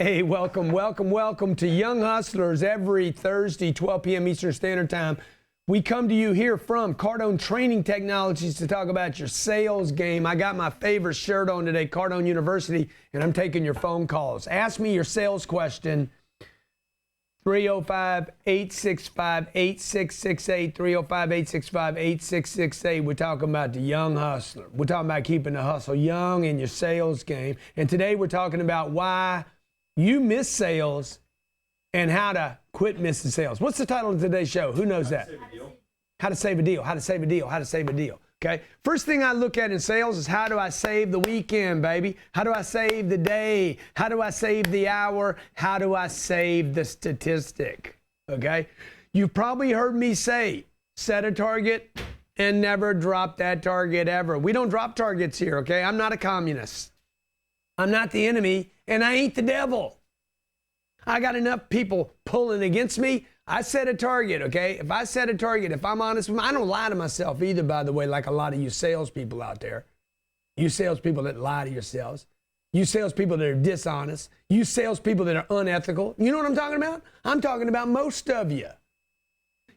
Hey, welcome to Young Hustlers every Thursday, 12 p.m. Eastern Standard Time. We come to you here from Cardone Training Technologies to talk about your sales game. I got my favorite shirt on today, Cardone University, and I'm taking your phone calls. Ask me your sales question, 305-865-8668, 305-865-8668. We're talking about the young hustler. We're talking about keeping the hustle young in your sales game. And today we're talking about why you miss sales and how to quit missing sales. What's the title of today's show? Who knows that? How to save a deal. How to save a deal. How to save a deal. Okay. First thing I look at in sales is how do I save the weekend, baby? How do I save the day? How do I save the hour? How do I save the statistic? Okay. You've probably heard me say, set a target and never drop that target ever. We don't drop targets here. Okay. I'm not a communist. I'm not the enemy, and I ain't the devil. I got enough people pulling against me. I set a target, okay? If I set a target, if I'm honest with me, I don't lie to myself either, by the way, like a lot of you salespeople out there. You salespeople that lie to yourselves. You salespeople that are dishonest. You salespeople that are unethical. You know what I'm talking about? I'm talking about most of you.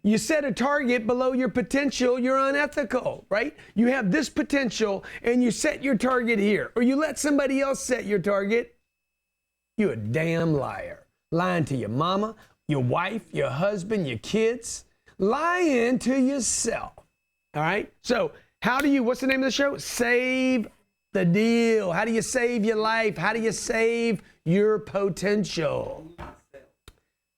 You set a target below your potential, you're unethical, right? You have this potential and you set your target here, or you let somebody else set your target. You're a damn liar. Lying to your mama, your wife, your husband, your kids, lying to yourself. All right? So how do you, what's the name of the show? Save the deal. How do you save your life? How do you save your potential?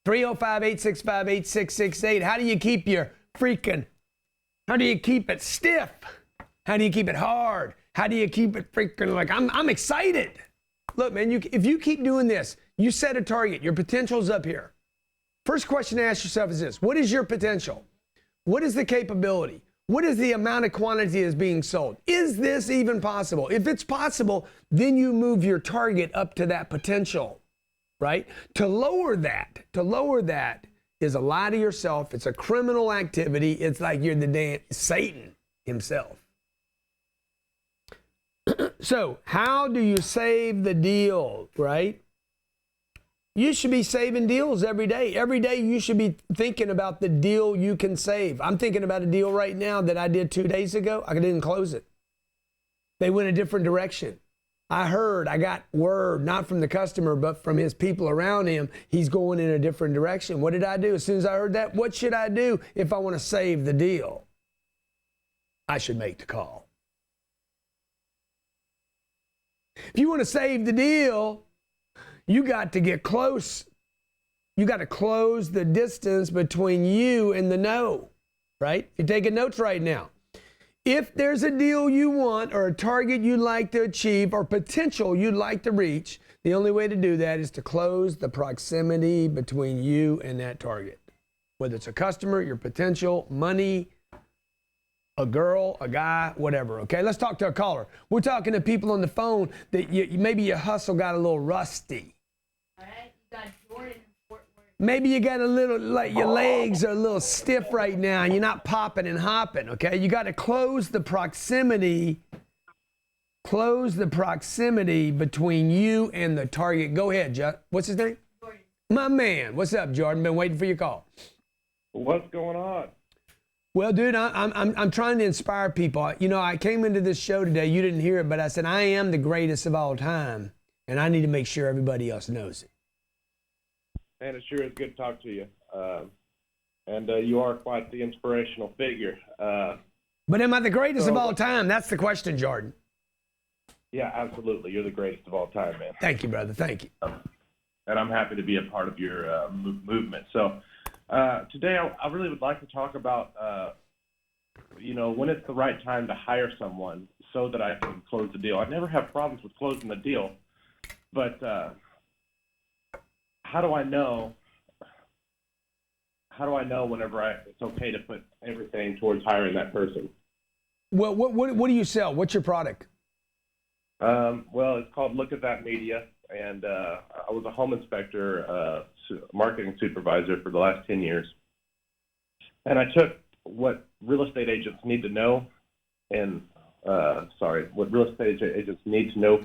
305-865-8668. How do you keep your how do you keep it stiff? How do you keep it hard? How do you keep it freaking like, I'm excited. Look, man, if you keep doing this, you set a target, your potential's up here. First question to ask yourself is this: what is your potential? What is the capability? What is the amount of quantity that's being sold? Is this even possible? If it's possible, then you move your target up to that potential, right? To lower that is a lie to yourself. It's a criminal activity. It's like you're the damn Satan himself. So how do you save the deal, right? You should be saving deals every day. Every day you should be thinking about the deal you can save. I'm thinking about a deal right now that I did 2 days ago. I didn't close it. They went a different direction. I got word, not from the customer, but from his people around him, he's going in a different direction. What did I do? As soon as I heard that, what should I do if I want to save the deal? I should make the call. If you want to save the deal, you got to get close. You got to close the distance between you and the no, right? You're taking notes right now. If there's a deal you want or a target you'd like to achieve or potential you'd like to reach, the only way to do that is to close the proximity between you and that target. Whether it's a customer, your potential, money, a girl, a guy, whatever, okay? Let's talk to a caller. We're talking to people on the phone that maybe your hustle got a little rusty. All right, you got Jordan in Fort Worth. Maybe you got a little, like your legs are a little stiff right now and you're not popping and hopping, okay? You got to close the proximity between you and the target. Go ahead, Judd. What's his name? Jordan. My man. What's up, Jordan? Been waiting for your call. What's going on? Well, dude, I'm trying to inspire people. You know, I came into this show today. You didn't hear it, but I said, I am the greatest of all time, and I need to make sure everybody else knows it. Man, it sure is good to talk to you. And you are quite the inspirational figure. But am I the greatest of all time? That's the question, Jordan. Yeah, absolutely. You're the greatest of all time, man. Thank you, brother. Thank you. And I'm happy to be a part of your movement. So today I really would like to talk about, when it's the right time to hire someone so that I can close the deal. I never have problems with closing the deal, but how do I know whenever it's okay to put everything towards hiring that person? Well, what do you sell? What's your product? Well, it's called Look at That Media, and I was a home inspector, marketing supervisor for the last 10 years. And I took what real estate agents need to know and what real estate agents need to know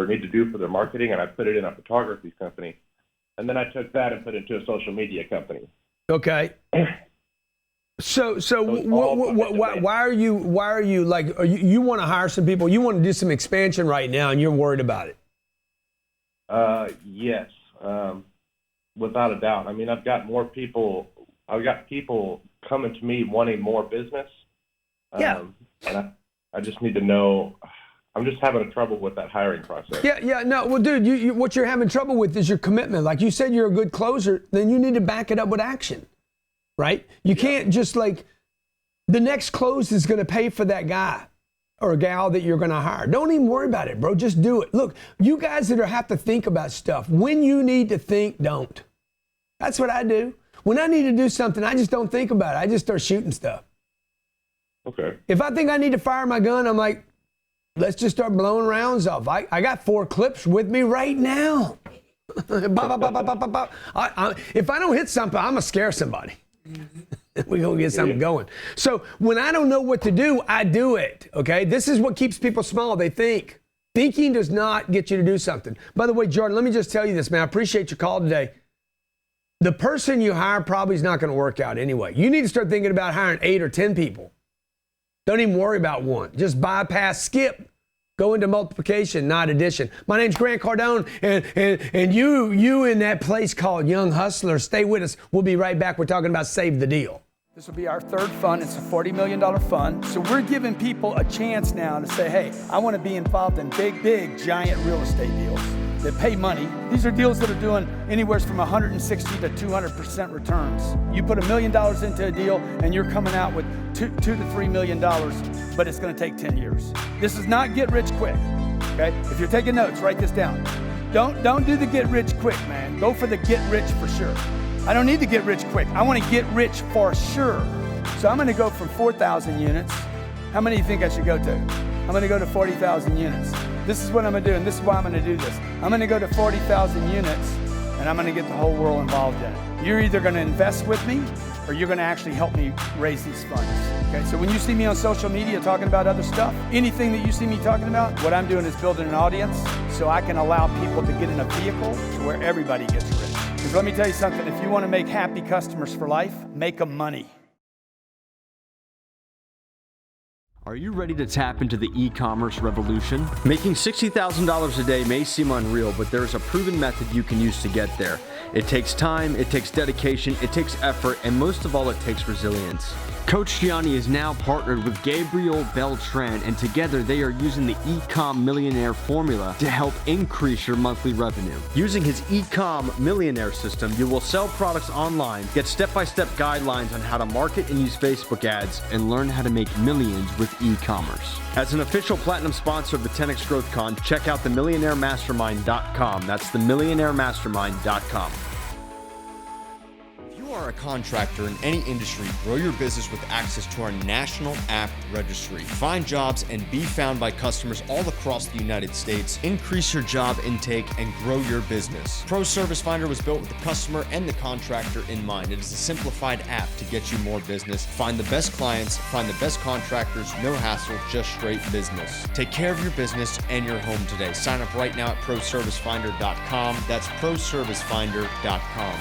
need to do for their marketing, and I put it in a photography company and then I took that and put it into a social media company. Okay. So it's all why are you like, you want to hire some people? You want to do some expansion right now, and you're worried about it? Yes, without a doubt. I mean, I've got people coming to me wanting more business. Yeah. And I just need to know. I'm just having trouble with that hiring process. Yeah. No, well, dude, you what you're having trouble with is your commitment. Like you said, you're a good closer. Then you need to back it up with action, right? You can't just like, the next close is going to pay for that guy or gal that you're going to hire. Don't even worry about it, bro. Just do it. Look, you guys that have to think about stuff, when you need to think, don't. That's what I do. When I need to do something, I just don't think about it. I just start shooting stuff. Okay. If I think I need to fire my gun, I'm like, let's just start blowing rounds off. I got 4 clips with me right now. If I don't hit something, I'm going to scare somebody. We're going to get something going. So when I don't know what to do, I do it, okay? This is what keeps people small. They think. Thinking does not get you to do something. By the way, Jordan, let me just tell you this, man. I appreciate your call today. The person you hire probably is not going to work out anyway. You need to start thinking about hiring 8 or 10 people. Don't even worry about one. Just bypass, skip. Go into multiplication, not addition. My name's Grant Cardone, and you in that place called Young Hustler. Stay with us. We'll be right back. We're talking about Save the Deal. This will be our third fund. It's a $40 million fund. So we're giving people a chance now to say, hey, I want to be involved in big, giant real estate deals that pay money. These are deals that are doing anywhere from 160 to 200% returns. You put $1 million into a deal and you're coming out with $2 to $3 million, but it's going to take 10 years. This is not get rich quick, okay? If you're taking notes, write this down. Don't do the get rich quick, man. Go for the get rich for sure. I don't need to get rich quick. I want to get rich for sure. So I'm going to go from 4,000 units. How many do you think I should go to? I'm going to go to 40,000 units. This is what I'm going to do, and this is why I'm going to do this. I'm going to go to 40,000 units, and I'm going to get the whole world involved in it. You're either going to invest with me, or you're going to actually help me raise these funds. Okay, so when you see me on social media talking about other stuff, anything that you see me talking about, what I'm doing is building an audience so I can allow people to get in a vehicle to where everybody gets rich. Because let me tell you something, if you want to make happy customers for life, make them money. Are you ready to tap into the e-commerce revolution? Making $60,000 a day may seem unreal, but there's a proven method you can use to get there. It takes time, it takes dedication, it takes effort, and most of all, it takes resilience. Coach Gianni is now partnered with Gabriel Beltran, and together they are using the e-com millionaire formula to help increase your monthly revenue. Using his e-com millionaire system, you will sell products online, get step-by-step guidelines on how to market and use Facebook ads, and learn how to make millions with e-commerce. As an official platinum sponsor of the 10X Growth Con, check out themillionairemastermind.com. That's themillionairemastermind.com. If you are a contractor in any industry, grow your business with access to our national app registry. Find jobs and be found by customers all across the United States. Increase your job intake and grow your business. Pro Service Finder was built with the customer and the contractor in mind. It is a simplified app to get you more business. Find the best clients, find the best contractors, no hassle, just straight business. Take care of your business and your home today. Sign up right now at proservicefinder.com. That's proservicefinder.com.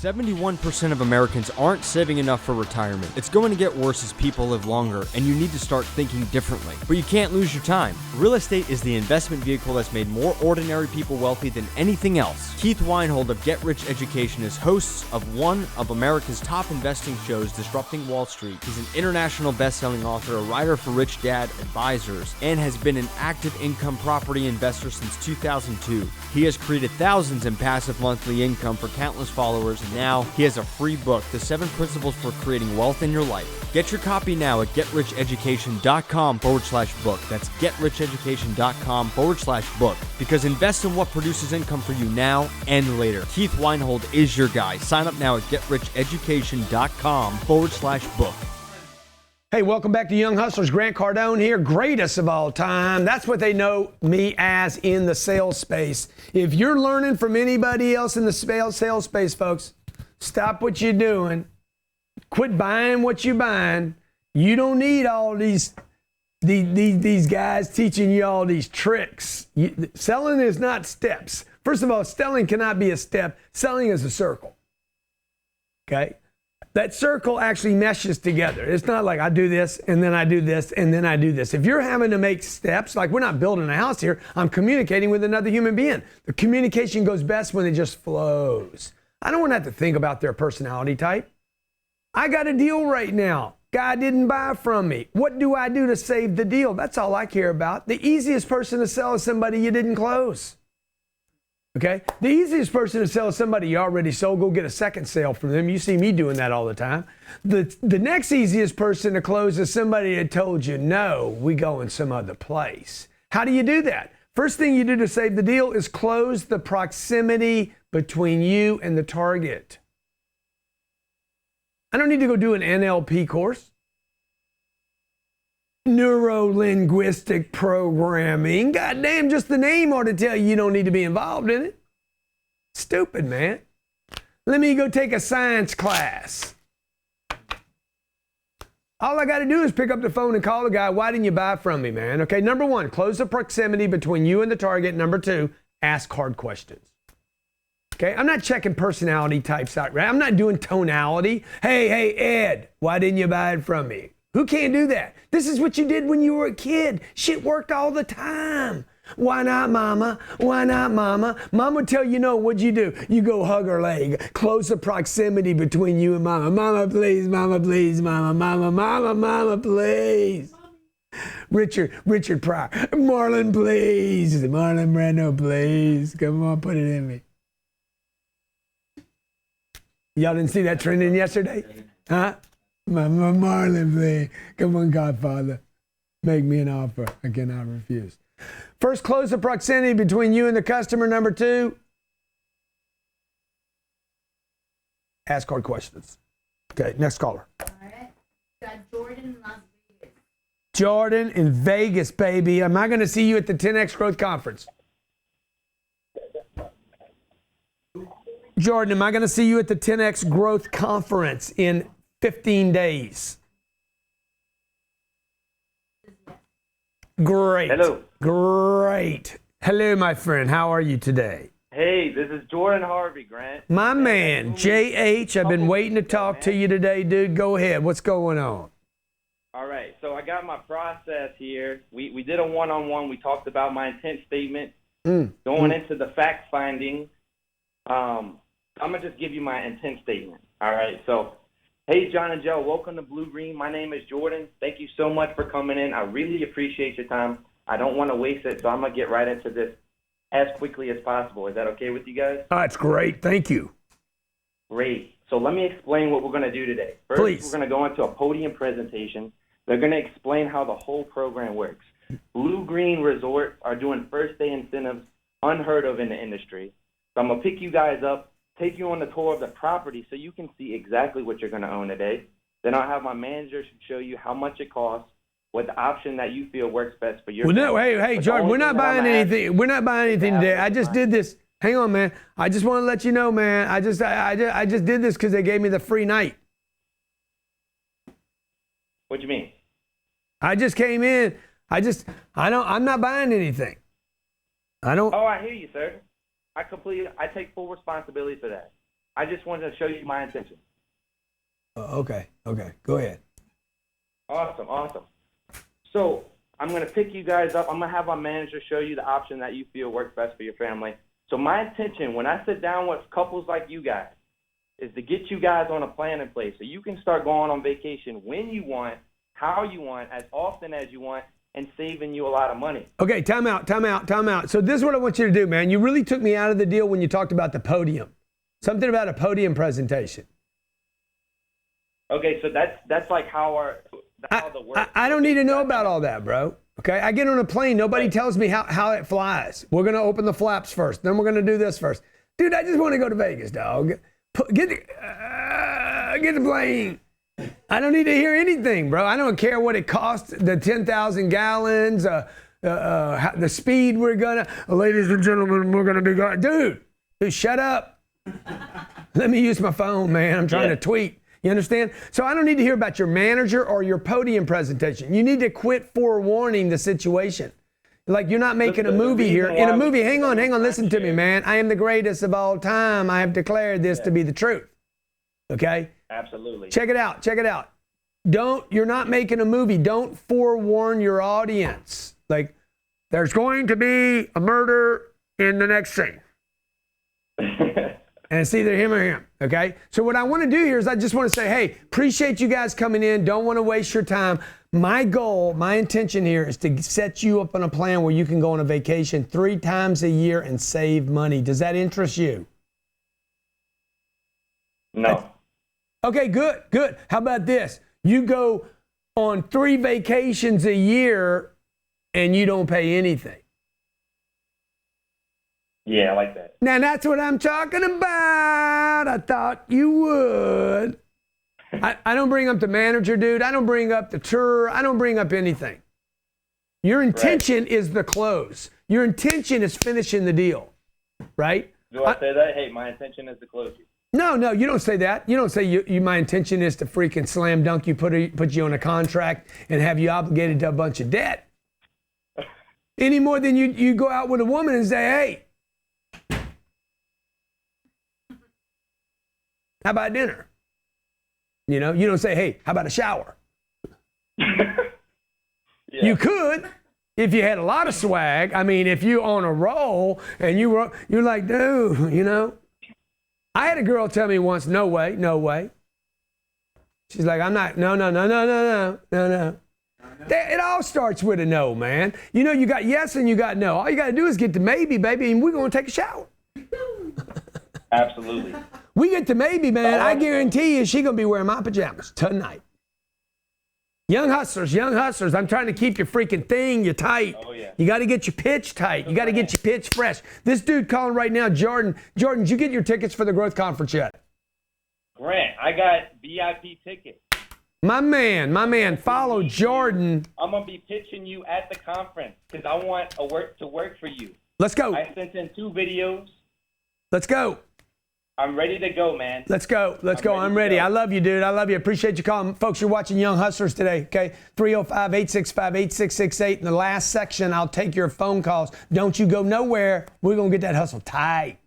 71% of Americans aren't saving enough for retirement. It's going to get worse as people live longer, and you need to start thinking differently. But you can't lose your time. Real estate is the investment vehicle that's made more ordinary people wealthy than anything else. Keith Weinhold of Get Rich Education is host of one of America's top investing shows, Disrupting Wall Street. He's an international best-selling author, a writer for Rich Dad Advisors, and has been an active income property investor since 2002. He has created thousands in passive monthly income for countless followers. Now, he has a free book, The 7 Principles for Creating Wealth in Your Life. Get your copy now at getricheducation.com/book. That's getricheducation.com/book. Because invest in what produces income for you now and later. Keith Weinhold is your guy. Sign up now at getricheducation.com/book. Hey, welcome back to Young Hustlers. Grant Cardone here, greatest of all time. That's what they know me as in the sales space. If you're learning from anybody else in the sales space, folks, stop what you're doing. Quit buying what you're buying. You don't need all these guys teaching you all these tricks. Selling is not steps. First of all, selling cannot be a step. Selling is a circle. Okay? That circle actually meshes together. It's not like I do this, and then I do this, and then I do this. If you're having to make steps, like we're not building a house here, I'm communicating with another human being. The communication goes best when it just flows. I don't want to have to think about their personality type. I got a deal right now. Guy didn't buy from me. What do I do to save the deal? That's all I care about. The easiest person to sell is somebody you didn't close. Okay? The easiest person to sell is somebody you already sold. Go get a second sale from them. You see me doing that all the time. The next easiest person to close is somebody that told you, no, we go in some other place. How do you do that? First thing you do to save the deal is close the proximity between you and the target. I don't need to go do an NLP course. Neuro-linguistic programming. Goddamn, just the name ought to tell you you don't need to be involved in it. Stupid, man. Let me go take a science class. All I got to do is pick up the phone and call the guy. Why didn't you buy from me, man? Okay, number one, close the proximity between you and the target. Number two, ask hard questions. Okay, I'm not checking personality types out, right? I'm not doing tonality. Hey, Ed, why didn't you buy it from me? Who can't do that? This is what you did when you were a kid. Shit worked all the time. Why not, mama? Why not, mama? Mom would tell you no, what'd you do? You go hug her leg. Close the proximity between you and mama. Mama, please, mama, please, mama, mama, mama, mama, please. Richard Pryor. Marlon, please. Marlon Brando, please. Come on, put it in me. Y'all didn't see that trending yesterday? Huh? Marlon, please. Come on, Godfather. Make me an offer I cannot refuse. First, close the proximity between you and the customer. Number two, ask hard questions. Okay, next caller. All right. Got Jordan in Las Vegas. Jordan in Vegas, baby. Am I going to see you at the 10X Growth Conference? Jordan, am I going to see you at the 10X Growth Conference in 15 days? Great. Hello. Great. Hello, my friend. How are you today? Hey, this is Jordan Harvey, Grant. My man, JH, I've been waiting to talk to you today, dude. Go ahead. What's going on? All right, so I got my process here. We did a one-on-one. We talked about my intent statement, going into the fact finding. I'm going to just give you my intent statement. All right, so, hey, John and Joe, welcome to Blue Green. My name is Jordan. Thank you so much for coming in. I really appreciate your time. I don't want to waste it, so I'm going to get right into this as quickly as possible. Is that okay with you guys? That's great. Thank you. Great. So let me explain what we're going to do today. First, Please. We're going to go into a podium presentation. They're going to explain how the whole program works. Blue Green Resorts are doing first-day incentives unheard of in the industry. So I'm going to pick you guys up, take you on the tour of the property so you can see exactly what you're going to own today. Then I'll have my manager show you how much it costs, what the option that you feel works best for your Well, no, family. hey, But the Jordan, only we're not thing that buying I'm gonna ask anything. We're not buying anything today. I just did this. Hang on, man. I just want to let you know, man. I just did this because they gave me the free night. What do you mean? I just came in. I'm not buying anything. I don't. Oh, I hear you, sir. I take full responsibility for that. I just wanted to show you my intention. Okay. Go ahead. Awesome. So I'm going to pick you guys up. I'm going to have my manager show you the option that you feel works best for your family. So my intention when I sit down with couples like you guys is to get you guys on a plan in place so you can start going on vacation when you want, how you want, as often as you want, and saving you a lot of money. Okay, time out. So this is what I want you to do, man. You really took me out of the deal when you talked about the podium. Something about a podium presentation. Okay, so that's like how the work. I don't need to know about all that, bro. Okay, I get on a plane. Nobody tells me how it flies. We're going to open the flaps first. Then we're going to do this first. Dude, I just want to go to Vegas, dog. Get the plane. I don't need to hear anything, bro. I don't care what it costs, the 10,000 gallons, the speed we're going to. Ladies and gentlemen, we're going to be going. Dude, shut up. Let me use my phone, man. I'm trying to tweet. You understand? So I don't need to hear about your manager or your podium presentation. You need to quit forewarning the situation. Like you're not making a movie here. In a movie, hang on, listen to me, man. I am the greatest of all time. I have declared this to be the truth. Okay? Absolutely. Check it out. You're not making a movie. Don't forewarn your audience. Like, there's going to be a murder in the next scene. And it's either him or him, okay? So what I want to do here is I just want to say, hey, appreciate you guys coming in. Don't want to waste your time. My goal, my intention here is to set you up on a plan where you can go on a vacation 3 times a year and save money. Does that interest you? No. Okay, good. How about this? You go on 3 vacations a year and you don't pay anything. Yeah, I like that. Now, that's what I'm talking about. I thought you would. I don't bring up the manager, dude. I don't bring up the tour. I don't bring up anything. Your intention is the close. Your intention is finishing the deal, right? Do I say that? Hey, my intention is to close you. No, you don't say that. You don't say my intention is to freaking slam dunk you, put you on a contract, and have you obligated to a bunch of debt. Any more than you go out with a woman and say, hey, how about dinner? You know, you don't say, hey, how about a shower? Yeah. You could if you had a lot of swag. I mean, if you on a roll and you're like, dude, you know. I had a girl tell me once, no way. She's like, I'm not, no. It all starts with a no, man. You know, you got yes and you got no. All you got to do is get to maybe, baby, and we're going to take a shower. Absolutely. We get to maybe, man. I guarantee you she's going to be wearing my pajamas tonight. Young hustlers, I'm trying to keep your freaking thing, you tight. Oh, yeah. You got to get your pitch tight. You got to get your pitch fresh. This dude calling right now, Jordan, did you get your tickets for the Growth Conference yet? Grant, I got VIP tickets. My man, follow Jordan. I'm going to be pitching you at the conference because I want to work for you. Let's go. I sent in 2 videos. Let's go. I'm ready to go, man. Let's go. I'm ready. I love you, dude. I love you. Appreciate you calling. Folks, you're watching Young Hustlers today, okay? 305-865-8668. In the last section, I'll take your phone calls. Don't you go nowhere. We're going to get that hustle tight.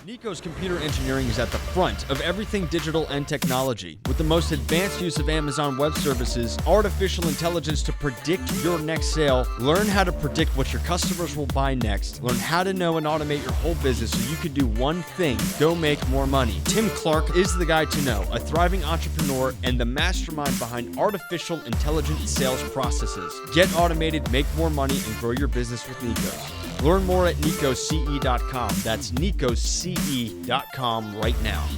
Nico's Computer Engineering is at the front of everything digital and technology. With the most advanced use of Amazon Web Services, artificial intelligence to predict your next sale, learn how to predict what your customers will buy next, learn how to know and automate your whole business so you can do one thing, go make more money. Tim Clark is the guy to know, a thriving entrepreneur and the mastermind behind artificial intelligent sales processes. Get automated, make more money, and grow your business with Nikos. Learn more at nicoce.com. That's nicoce.com right now.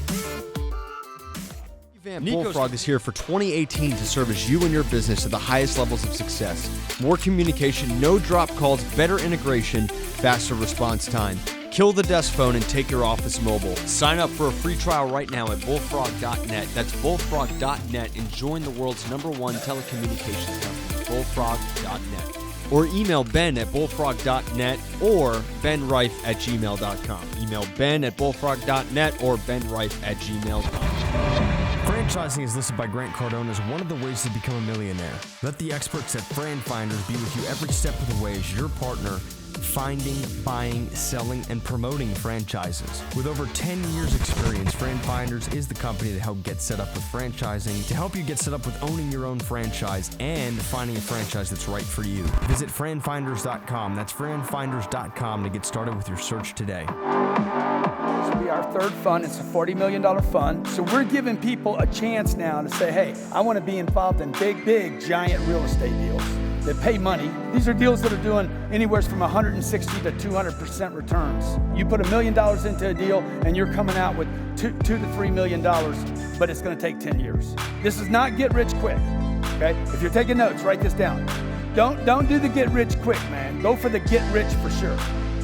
Bullfrog is here for 2018 to serve as you and your business to the highest levels of success. More communication, no drop calls, better integration, faster response time. Kill the desk phone and take your office mobile. Sign up for a free trial right now at bullfrog.net. That's bullfrog.net and join the world's #1 telecommunications company, bullfrog.net. Or email Ben at bullfrog.net or benrife@gmail.com. Email Ben at bullfrog.net or benrife@gmail.com. Franchising is listed by Grant Cardone as one of the ways to become a millionaire. Let the experts at Fran Finders be with you every step of the way as your partner finding, buying, selling, and promoting franchises. With over 10 years experience, Fran Finders is the company to help get set up with franchising, to help you get set up with owning your own franchise and finding a franchise that's right for you. Visit franfinders.com. That's franfinders.com to get started with your search today. This will be our 3rd fund. It's a $40 million fund. So we're giving people a chance now to say, hey, I want to be involved in big, giant real estate deals that pay money. These are deals that are doing anywhere from 160 to 200% returns. You put $1 million into a deal and you're coming out with $2 to $3 million, but it's going to take 10 years. This is not get rich quick, okay? If you're taking notes, write this down. Don't do the get rich quick, man. Go for the get rich for sure.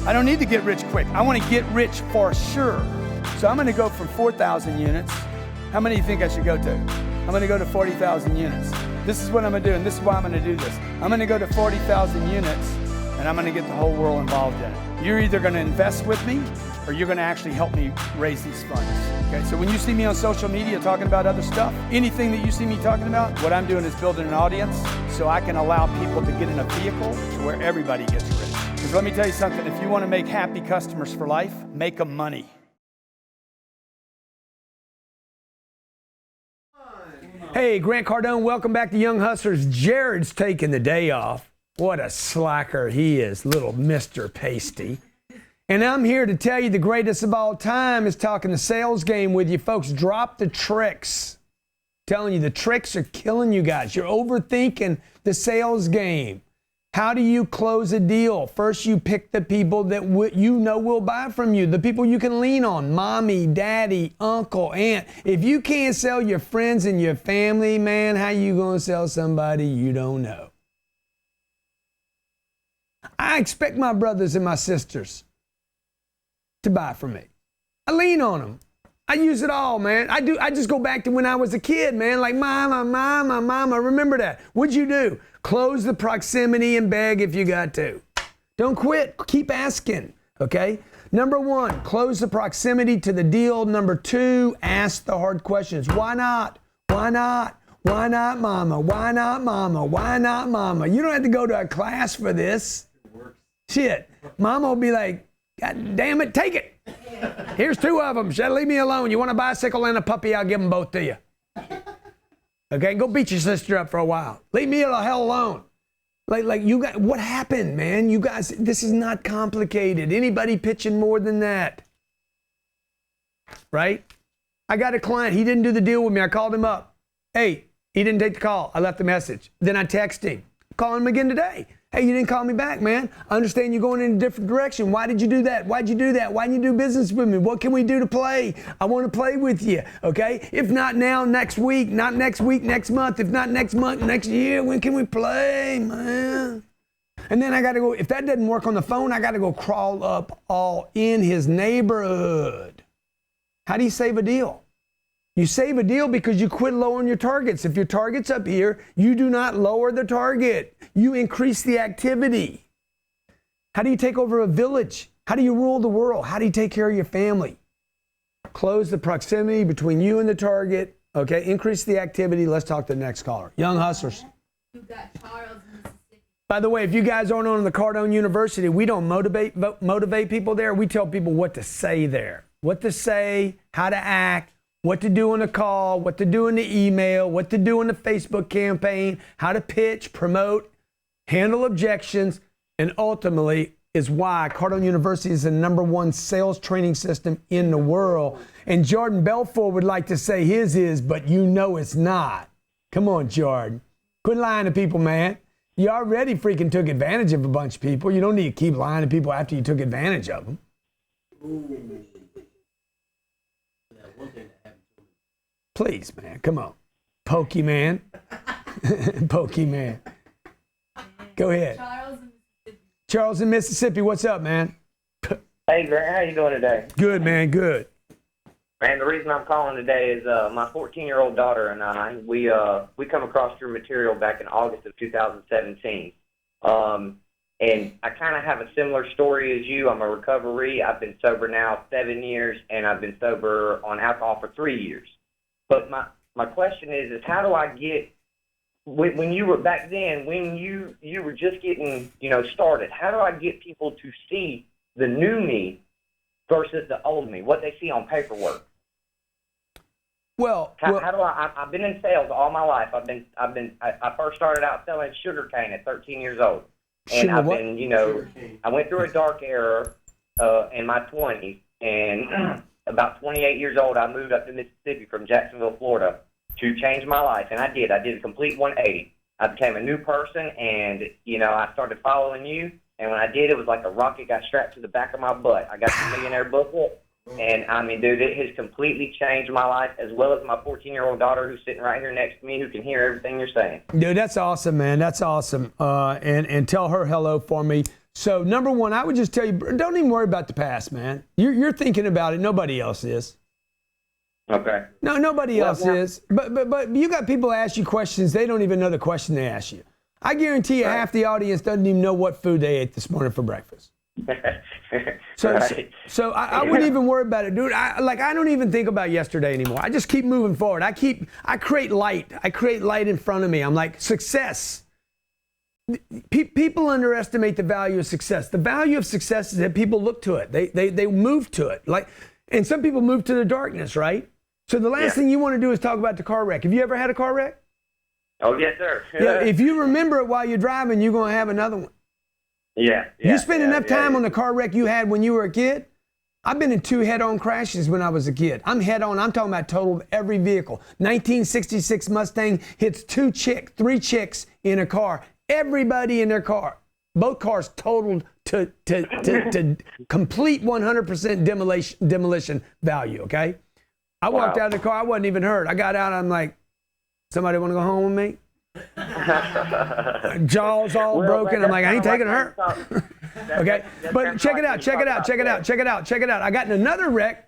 I don't need to get rich quick. I want to get rich for sure. So I'm going to go from 4,000 units. How many do you think I should go to? I'm going to go to 40,000 units. This is what I'm going to do, and this is why I'm going to do this. I'm going to go to 40,000 units, and I'm gonna get the whole world involved in it. You're either gonna invest with me or you're gonna actually help me raise these funds. Okay, so when you see me on social media talking about other stuff, anything that you see me talking about, what I'm doing is building an audience so I can allow people to get in a vehicle to where everybody gets rich. Because let me tell you something, if you wanna make happy customers for life, make them money. Hey, Grant Cardone, welcome back to Young Hustlers. Jared's taking the day off. What a slacker he is, little Mr. Pasty. And I'm here to tell you the greatest of all time is talking the sales game with you. Folks, drop the tricks. I'm telling you, the tricks are killing you guys. You're overthinking the sales game. How do you close a deal? First, you pick the people that you know will buy from you, the people you can lean on, mommy, daddy, uncle, aunt. If you can't sell your friends and your family, man, how you going to sell somebody you don't know? I expect my brothers and my sisters to buy from me. I lean on them. I use it all, man. I just go back to when I was a kid, man. Like, mama, remember that. What'd you do? Close the proximity and beg if you got to. Don't quit. Keep asking, okay? Number one, close the proximity to the deal. Number two, ask the hard questions. Why not? Why not? Why not, mama? Why not, mama? Why not, mama? You don't have to go to a class for this. Shit. Mama will be like, God damn it, take it. Here's two of them. Leave me alone. You want a bicycle and a puppy? I'll give them both to you. Okay, go beat your sister up for a while. Leave me the hell alone. Like you got, what happened, man? You guys, this is not complicated. Anybody pitching more than that? Right? I got a client. He didn't do the deal with me. I called him up. Hey, he didn't take the call. I left a message. Then I texted him. Call him again today. Hey, you didn't call me back, man. I understand you're going in a different direction. Why did you do that? Why'd you do that? Why didn't you do business with me? What can we do to play? I want to play with you, okay? If not now, next week. Not next week, next month. If not next month, next year. When can we play, man? And then I got to go, if that doesn't work on the phone, I got to go crawl up all in his neighborhood. How do you save a deal? You save a deal because you quit lowering your targets. If your target's up here, you do not lower the target. You increase the activity. How do you take over a village? How do you rule the world? How do you take care of your family? Close the proximity between you and the target. Okay, increase the activity. Let's talk to the next caller. Young Hustlers. You got Charles in Mississippi. By the way, if you guys aren't on the Cardone University, we don't motivate people there. We tell people what to say there. What to say, how to act, what to do on the call, what to do in the email, what to do in the Facebook campaign, how to pitch, promote, handle objections, and ultimately is why Cardone University is the #1 sales training system in the world. And Jordan Belfort would like to say his is, but you know it's not. Come on, Jordan. Quit lying to people, man. You already freaking took advantage of a bunch of people. You don't need to keep lying to people after you took advantage of them. Please, man, come on. Pokemon. Pokemon. Go ahead. Charles in Mississippi. Charles in Mississippi, what's up, man? Hey, Grant, how you doing today? Good, man, good. Man, the reason I'm calling today is my 14-year-old daughter and I, we come across your material back in August of 2017. And I kind of have a similar story as you. I'm a recovery. I've been sober now 7 years, and I've been sober on alcohol for 3 years. But my question is how do I get, when you were back then, when you were just getting, started, how do I get people to see the new me versus the old me, what they see on paperwork? Well, how do I've been in sales all my life. I first started out selling sugar cane at 13 years old. And I've been, I went through a dark era in my 20s, and about 28 years old, I moved up to Mississippi from Jacksonville, Florida, to change my life, and I did. I did a complete 180. I became a new person, and, I started following you, and when I did, it was like a rocket got strapped to the back of my butt. I got the Millionaire booklet, and, I mean, dude, it has completely changed my life, as well as my 14-year-old daughter who's sitting right here next to me who can hear everything you're saying. Dude, that's awesome, man. That's awesome. And tell her hello for me. So, number one, I would just tell you, don't even worry about the past, man. You're thinking about it. Nobody else is. Okay. No, nobody else is. But you got people ask you questions. They don't even know the question they ask you. I guarantee you half the audience doesn't even know what food they ate this morning for breakfast. So, Right. so I wouldn't even worry about it, dude. I don't even think about yesterday anymore. I just keep moving forward. I create light. I create light in front of me. I'm like, success. People underestimate the value of success. The value of success is that people look to it. They move to it. And some people move to the darkness, right? So the last thing you want to do is talk about the car wreck. Have you ever had a car wreck? Oh, yes, sir. Yeah. If you remember it while you're driving, you're going to have another one. Yeah. You spend enough time on the car wreck you had when you were a kid. I've been in 2 head-on crashes when I was a kid. I'm head-on. I'm talking about totaled every vehicle. 1966 Mustang hits 3 chicks in a car. Everybody in their car. Both cars totaled to complete 100% demolition value, okay? I walked out of the car. I wasn't even hurt. I got out. I'm like, somebody want to go home with me? Jaws all broken. I'm like, I ain't taking her. Okay, but check it out. I got in another wreck.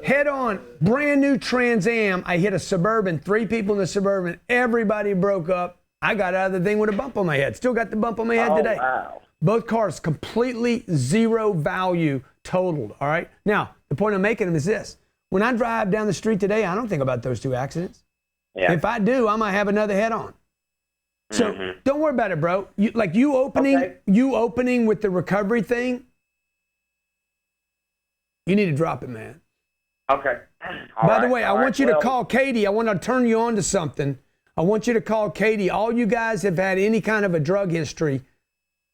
Head on, brand new Trans Am. I hit a Suburban. 3 people in the Suburban. Everybody broke up. I got out of the thing with a bump on my head. Still got the bump on my head today. Wow. Both cars completely zero value totaled. All right. Now the point I'm making is this: when I drive down the street today, I don't think about those 2 accidents. Yeah. If I do, I might have another head on. So don't worry about it, bro. You opening with the recovery thing, you need to drop it, man. Okay. By the way, I want you to call Katie. I want to turn you on to something. I want you to call Katie. All you guys have had any kind of a drug history.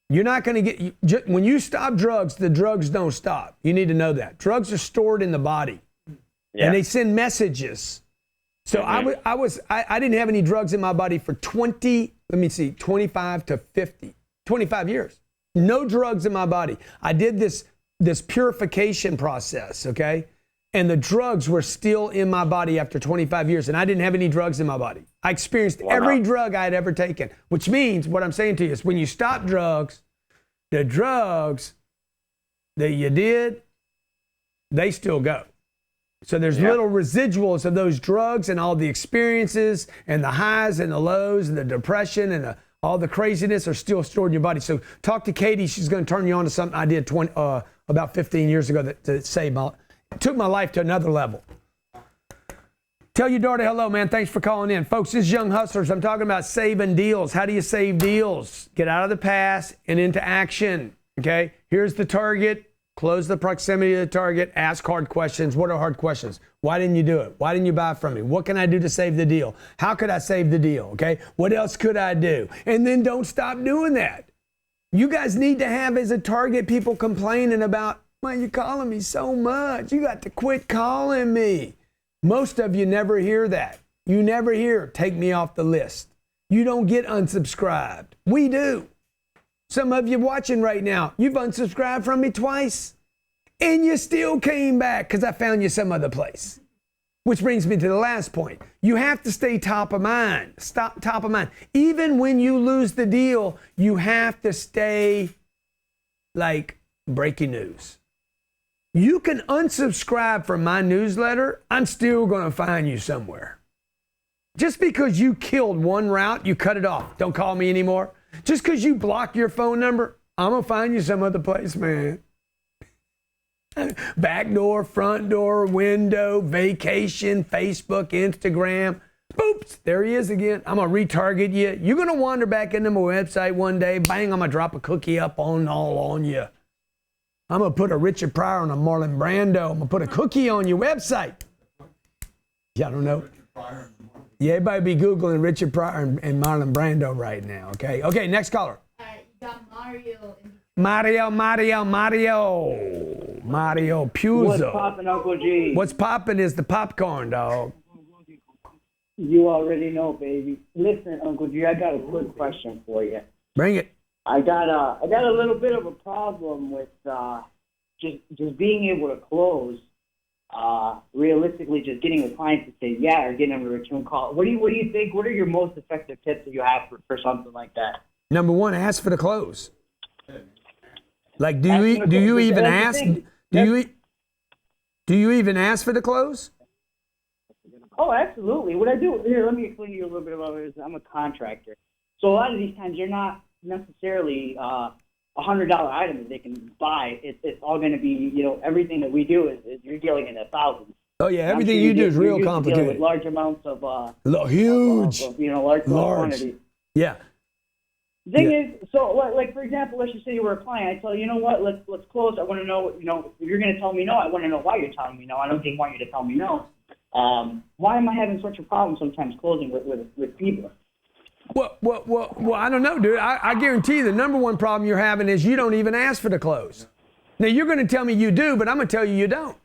You're not going to get, when you stop drugs, the drugs don't stop. You need to know that. Drugs are stored in the body. Yeah. And they send messages. So I didn't have any drugs in my body for 25 to 50, 25 years. No drugs in my body. I did this purification process, okay? And the drugs were still in my body after 25 years, and I didn't have any drugs in my body. I experienced every drug I had ever taken, which means what I'm saying to you is when you stop drugs, the drugs that you did, they still go. So there's little residuals of those drugs and all the experiences and the highs and the lows and the depression and all the craziness are still stored in your body. So talk to Katie. She's going to turn you on to something I did about 15 years ago that took my life to another level. Tell your daughter hello, man. Thanks for calling in. Folks, this is Young Hustlers. I'm talking about saving deals. How do you save deals? Get out of the past and into action, okay? Here's the target. Close the proximity to the target. Ask hard questions. What are hard questions? Why didn't you do it? Why didn't you buy from me? What can I do to save the deal? How could I save the deal? Okay. What else could I do? And then don't stop doing that. You guys need to have as a target people complaining about, why you calling me so much? You got to quit calling me. Most of you never hear that. You never hear, take me off the list. You don't get unsubscribed. We do. Some of you watching right now, you've unsubscribed from me twice, and you still came back because I found you some other place. Which brings me to the last point. You have to stay top of mind. Stop top of mind. Even when you lose the deal, you have to stay like breaking news. You can unsubscribe from my newsletter. I'm still going to find you somewhere. Just because you killed one route, you cut it off. Don't call me anymore. Just because you block your phone number, I'm going to find you some other place, man. Back door, front door, window, vacation, Facebook, Instagram. Boops, there he is again. I'm going to retarget you. You're going to wander back into my website one day. Bang, I'm going to drop a cookie up on you. I'm going to put a Richard Pryor on a Marlon Brando. I'm going to put a cookie on your website. Yeah, I don't know. Yeah, everybody be Googling Richard Pryor and Marlon Brando right now, okay? Okay, next caller. You got Mario. Mario Puzo. What's poppin', Uncle G? What's poppin' is the popcorn, dog. You already know, baby. Listen, Uncle G, I got a quick question for you. Bring it. I got a little bit of a problem with just being able to close. Realistically, just getting a client to say yeah or getting them to return call. What do you think? What are your most effective tips that you have for something like that? Number one, ask for the close. Like, do you even ask? Do you even ask for the close? Oh, absolutely. What I do here, let me explain to you a little bit about it. I'm a contractor, So a lot of these times they're not necessarily $100 items that they can buy. It's all going to be, everything that we do is you're dealing in the thousands. Oh yeah, everything you do is real complicated. With large amounts of huge, large quantities. Yeah. The thing is, so like for example, let's just say you were a client. I tell you, you know what? Let's close. I want to know. If you're going to tell me no, I want to know why you're telling me no. I don't even want you to tell me no. Why am I having such a problem sometimes closing with people? Well, I don't know, dude. I guarantee you the number one problem you're having is you don't even ask for the close. Now, you're going to tell me you do, but I'm going to tell you don't.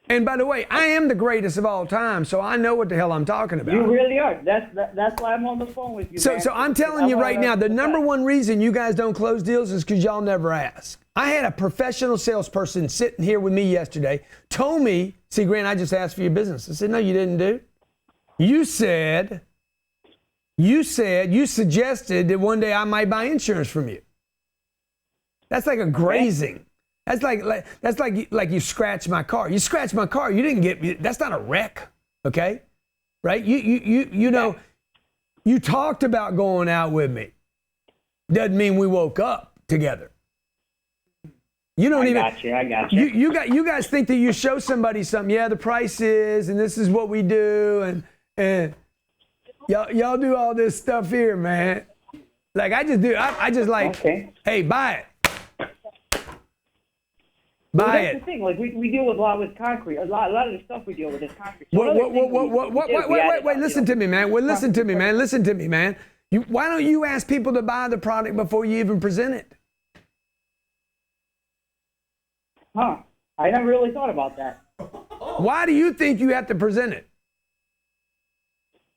And by the way, I am the greatest of all time, so I know what the hell I'm talking about. You really are. That's why I'm on the phone with you, man. So I'm telling you right now, the number one reason you guys don't close deals is because y'all never ask. I had a professional salesperson sitting here with me yesterday, told me, see, Grant, I just asked for your business. I said, no, you didn't do. You suggested that one day I might buy insurance from you. That's like a grazing. That's like you scratch my car. You scratch my car. You didn't get. That's not a wreck, okay? Right? You know, you talked about going out with me. Doesn't mean we woke up together. You don't even. I got you. You guys think that you show somebody something. Yeah, the price is, and this is what we do, and y'all do all this stuff here, man. Like I just do. I just like. Okay. Hey, buy it. That's the thing. Like we deal with a lot with concrete. A lot of the stuff we deal with is concrete. So Wait! Listen to me, man. Listen to me, man. Why don't you ask people to buy the product before you even present it? Huh? I never really thought about that. Why do you think you have to present it?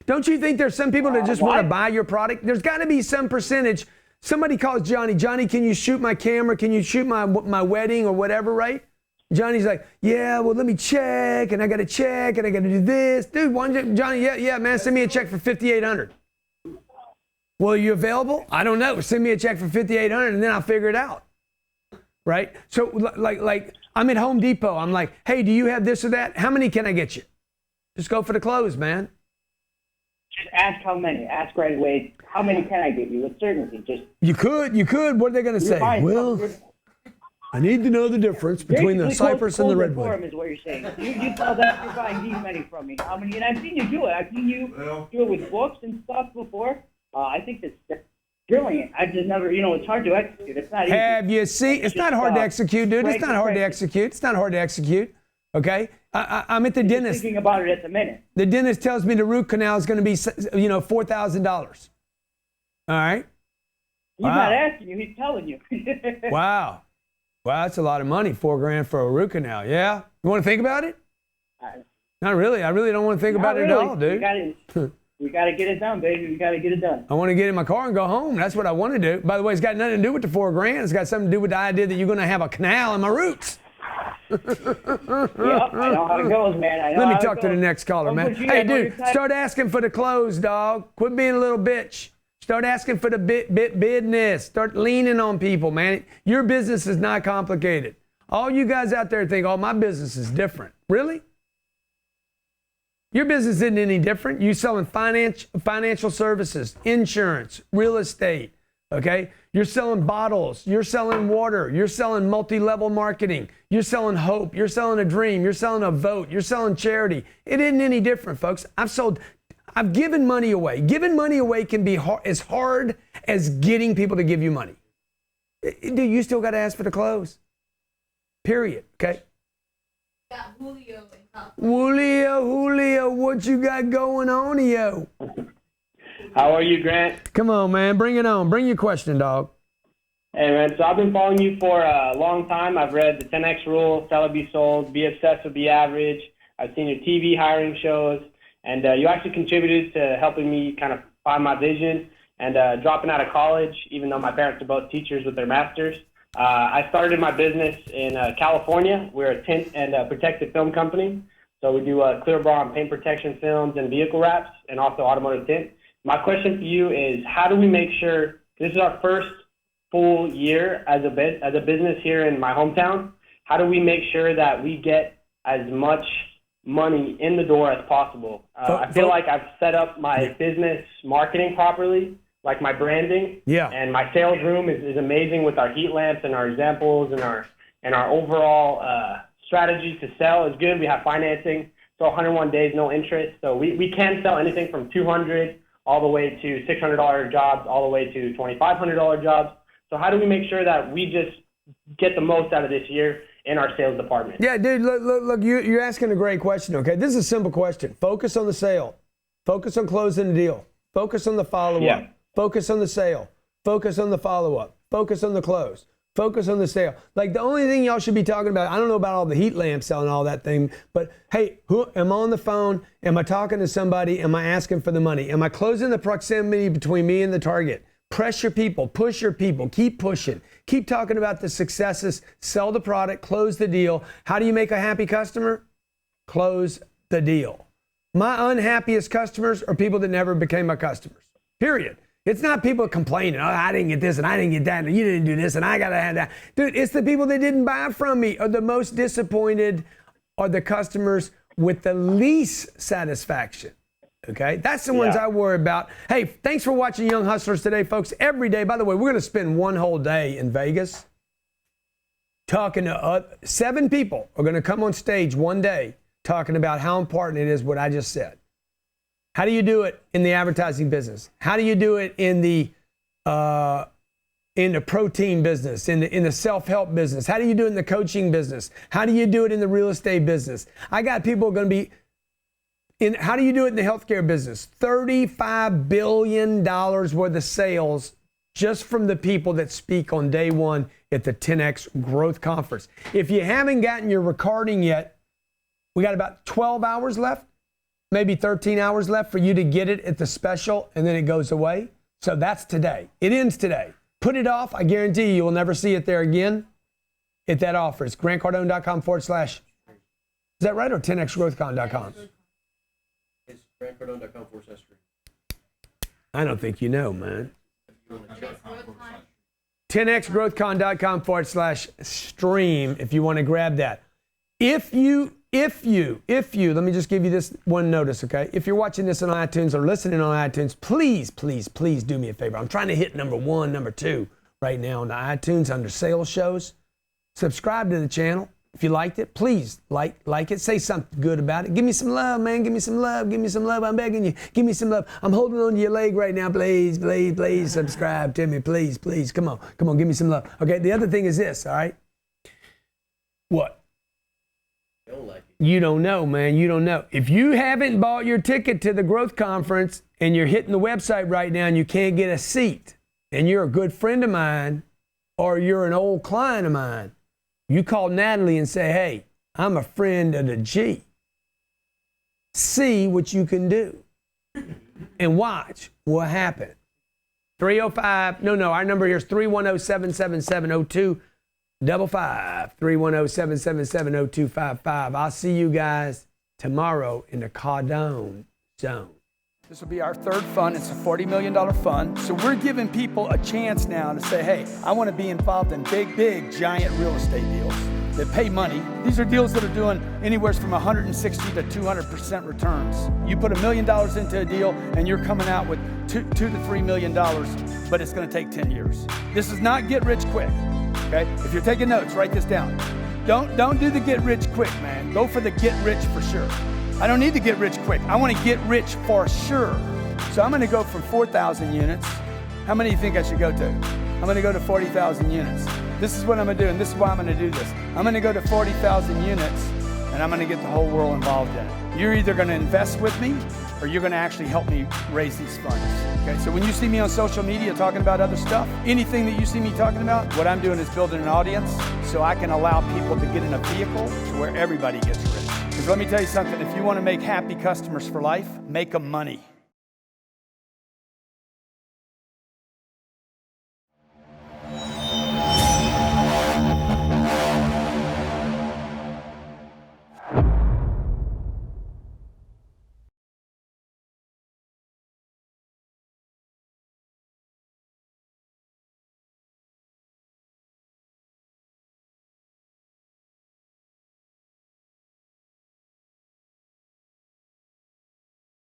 Don't you think there's some people that just want to buy your product? There's got to be some percentage. Somebody calls Johnny. Johnny, can you shoot my camera? Can you shoot my wedding or whatever, right? Johnny's like, yeah, well, let me check, and I got to check, and I got to do this. Dude, Johnny, yeah, man, send me a check for $5,800. Well, are you available? I don't know. Send me a check for $5,800, and then I'll figure it out, right? So, like I'm at Home Depot. I'm like, hey, do you have this or that? How many can I get you? Just go for the close, man. Just ask how many. Ask right away. How many can I get you? With certainty. Just you could. What are they going to say? Well, I need to know the difference between the Cypress and the Redwood. Is what you're saying. You tell that you're buying these many from me. How many? And I've seen you do it. I've seen you do it with books and stuff before. I think that's brilliant. I just never. It's hard to execute. It's not easy. Have you seen? It's not hard to execute, dude. It's not hard to execute. It's not hard to execute. Okay, I'm at the dentist. Thinking about it at the minute. The dentist tells me the root canal is going to be, $4,000. All right. He's not asking you. He's telling you. Wow, that's a lot of money. $4,000 for a root canal. Yeah. You want to think about it? Not really. I really don't want to think about it at all, dude. We got to get it done, baby. We got to get it done. I want to get in my car and go home. That's what I want to do. By the way, it's got nothing to do with the $4,000. It's got something to do with the idea that you're going to have a canal in my roots. Yep, I know how it goes, man. Let me talk to the next caller, man. Hey, dude, start asking for the close, dog. Quit being a little bitch. Start asking for the business. Start leaning on people, man. Your business is not complicated. All you guys out there think, oh, my business is different. Really? Your business isn't any different. You selling financial services, insurance, real estate, okay? You're selling bottles. You're selling water. You're selling multi-level marketing. You're selling hope. You're selling a dream. You're selling a vote. You're selling charity. It isn't any different, folks. I've given money away. Giving money away can be as hard as getting people to give you money. Dude, you still got to ask for the close. Period, okay? Got Julio, what you got going on, yo? How are you, Grant? Come on, man. Bring it on. Bring your question, dog. Hey, man. So I've been following you for a long time. I've read the 10X Rule, Sell or Be Sold, Be Obsessed with Be Average. I've seen your TV hiring shows. And you actually contributed to helping me kind of find my vision and dropping out of college, even though my parents are both teachers with their masters. I started my business in California. We're a tint and protective film company. So we do clear bond paint protection films and vehicle wraps and also automotive tint. My question for you is, how do we make sure, this is our first full year as a business here in my hometown, how do we make sure that we get as much money in the door as possible? I feel like I've set up my business marketing properly, like my branding. Yeah. And my sales room is amazing with our heat lamps and our examples and our overall strategy to sell is good. We have financing, so 101 days, no interest. So we can sell anything from $200 all the way to $600 jobs, all the way to $2,500 jobs. So how do we make sure that we just get the most out of this year in our sales department? Yeah, dude, look, you're asking a great question, okay? This is a simple question. Focus on the sale. Focus on closing the deal. Focus on the follow-up. Yeah. Focus on the sale. Focus on the follow-up. Focus on the close. Focus on the sale. Like, the only thing y'all should be talking about, I don't know about all the heat lamps and all that thing, but hey, who am I on the phone? Am I talking to somebody? Am I asking for the money? Am I closing the proximity between me and the target? Press your people, push your people, keep pushing. Keep talking about the successes, sell the product, close the deal. How do you make a happy customer? Close the deal. My unhappiest customers are people that never became my customers, period. It's not people complaining, oh, I didn't get this and I didn't get that and you didn't do this and I got to have that. Dude, it's the people that didn't buy from me are the most disappointed, are the customers with the least satisfaction. Okay, that's the ones I worry about. Hey, thanks for watching Young Hustlers today, folks. Every day, by the way, we're going to spend one whole day in Vegas talking to 7 people are going to come on stage one day talking about how important it is what I just said. How do you do it in the advertising business? How do you do it in the protein business, in the self-help business? How do you do it in the coaching business? How do you do it in the real estate business? I got people going to be how do you do it in the healthcare business? $35 billion worth of sales just from the people that speak on day one at the 10X Growth Conference. If you haven't gotten your recording yet, we got about 12 hours left, maybe 13 hours left for you to get it at the special, and then it goes away. So that's today. It ends today. Put it off. I guarantee you will never see it there again at that offer. It's grantcardone.com / is that right, or 10xgrowthcon.com? It's grantcardone.com / I don't think you know, man. 10xgrowthcon.com / stream if you want to grab that. If you, let me just give you this one notice, okay? If you're watching this on iTunes or listening on iTunes, please do me a favor. I'm trying to hit number 1, number 2 right now on the iTunes under sales shows. Subscribe to the channel. If you liked it, please like it. Say something good about it. Give me some love, man. Give me some love. Give me some love. I'm begging you. Give me some love. I'm holding on to your leg right now. Please subscribe to me. Please. Come on. Give me some love. Okay. The other thing is this. All right. What? I don't like it. You don't know, man. You don't know. If you haven't bought your ticket to the growth conference and you're hitting the website right now and you can't get a seat, and you're a good friend of mine or you're an old client of mine, you call Natalie and say, hey, I'm a friend of the G. See what you can do and watch what happens. 305, our number here is 310-777-0255. 310-777-0255. I'll see you guys tomorrow in the Cardone zone. This will be our third fund. It's a $40 million fund. So we're giving people a chance now to say, hey, I want to be involved in big, giant real estate deals that pay money. These are deals that are doing anywhere from 160 to 200% returns. You put $1 million into a deal and you're coming out with $2 to $3 million, but it's going to take 10 years. This is not get rich quick, okay? If you're taking notes, write this down. Don't do the get rich quick, man. Go for the get rich for sure. I don't need to get rich quick. I want to get rich for sure. So I'm going to go from 4,000 units. How many do you think I should go to? I'm going to go to 40,000 units. This is what I'm going to do, and this is why I'm going to do this. I'm going to go to 40,000 units, and I'm going to get the whole world involved in it. You're either going to invest with me, or you're going to actually help me raise these funds. Okay, so when you see me on social media talking about other stuff, anything that you see me talking about, what I'm doing is building an audience so I can allow people to get in a vehicle to where everybody gets rich. Because let me tell you something, if you want to make happy customers for life, make them money.